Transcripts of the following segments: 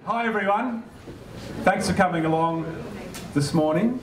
Hi everyone, thanks for coming along this morning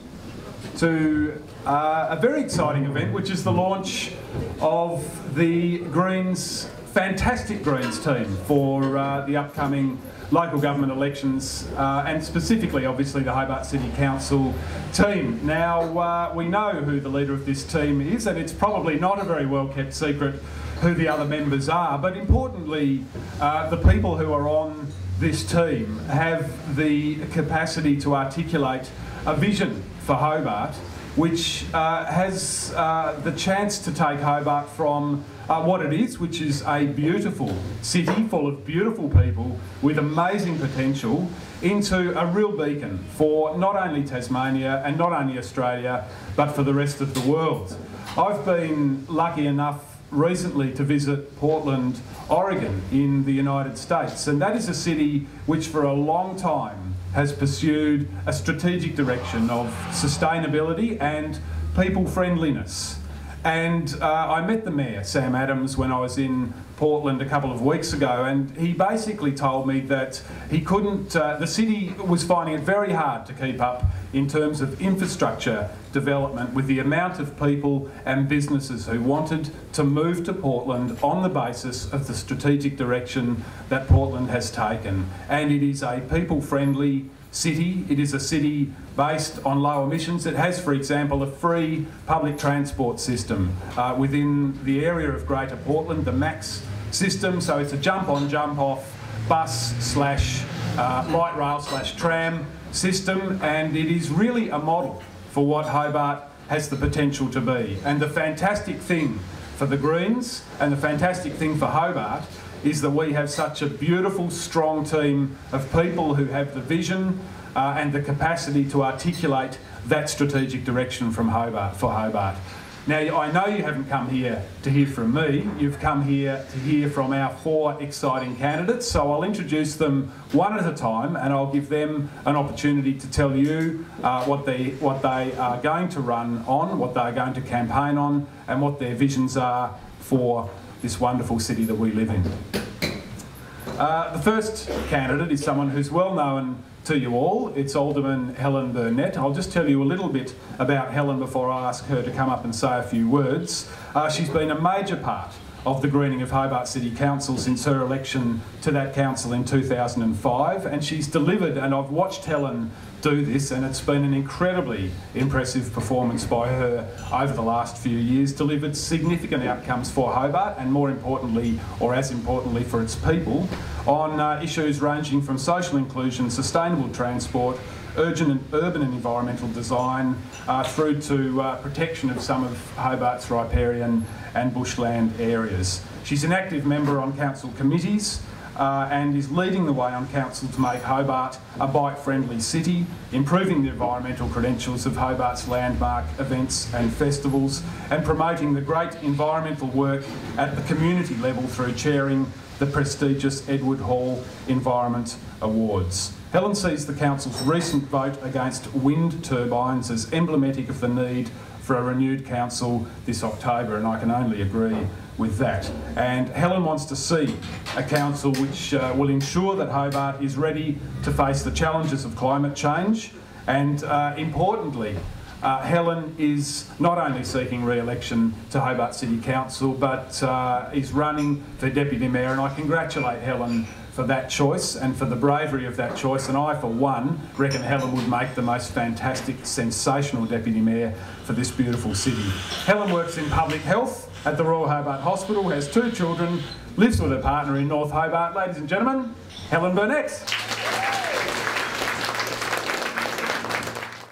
to a very exciting event, which is the launch of the Greens, fantastic Greens team for the upcoming local government elections and specifically obviously the Hobart City Council team. Now we know who the leader of this team is, and it's probably not a very well kept secret who the other members are, but importantly the people who are on this team have the capacity to articulate a vision for Hobart which has the chance to take Hobart from what it is, which is a beautiful city full of beautiful people with amazing potential, into a real beacon for not only Tasmania and not only Australia, but for the rest of the world. I've been lucky enough recently to visit Portland, Oregon in the United States, and that is a city which for a long time has pursued a strategic direction of sustainability and people friendliness. And I met the Mayor, Sam Adams, when I was in Portland a couple of weeks ago, and he basically told me that he couldn't, the city was finding it very hard to keep up in terms of infrastructure development with the amount of people and businesses who wanted to move to Portland on the basis of the strategic direction that Portland has taken. And it is a people-friendly city. It is a city based on low emissions. It has, for example, a free public transport system within the area of Greater Portland, the MAX system. So it's a jump-on, jump-off bus slash light rail slash tram system, and it is really a model for what Hobart has the potential to be. And the fantastic thing for the Greens and the fantastic thing for Hobart is that we have such a beautiful, strong team of people who have the vision and the capacity to articulate that strategic direction from Hobart, for Hobart. Now, I know you haven't come here to hear from me, you've come here to hear from our 4 exciting candidates, so I'll introduce them one at a time and I'll give them an opportunity to tell you what they are going to run on, what they are going to campaign on, and what their visions are for this wonderful city that we live in. The first candidate is someone who's well known to you all. It's Alderman Helen Burnett. I'll just tell you a little bit about Helen before I ask her to come up and say a few words. She's been a major part of the greening of Hobart City Council since her election to that council in 2005, and she's delivered, and I've watched Helen do this, and it's been an incredibly impressive performance by her over the last few years, delivered significant outcomes for Hobart and more importantly, or as importantly for its people, on issues ranging from social inclusion, sustainable transport, urban and environmental design, through to protection of some of Hobart's riparian and bushland areas. She's an active member on council committees and is leading the way on council to make Hobart a bike-friendly city, improving the environmental credentials of Hobart's landmark events and festivals, and promoting the great environmental work at the community level through chairing the prestigious Edward Hall Environment Awards. Helen sees the council's recent vote against wind turbines as emblematic of the need for a renewed council this October, and I can only agree with that. And Helen wants to see a council which will ensure that Hobart is ready to face the challenges of climate change, and importantly, Helen is not only seeking re-election to Hobart City Council, but is running for Deputy Mayor, and I congratulate Helen for that choice and for the bravery of that choice, and I, for one, reckon Helen would make the most fantastic, sensational Deputy Mayor for this beautiful city. Helen works in public health at the Royal Hobart Hospital, has 2 children, lives with her partner in North Hobart. Ladies and gentlemen, Helen Burnett.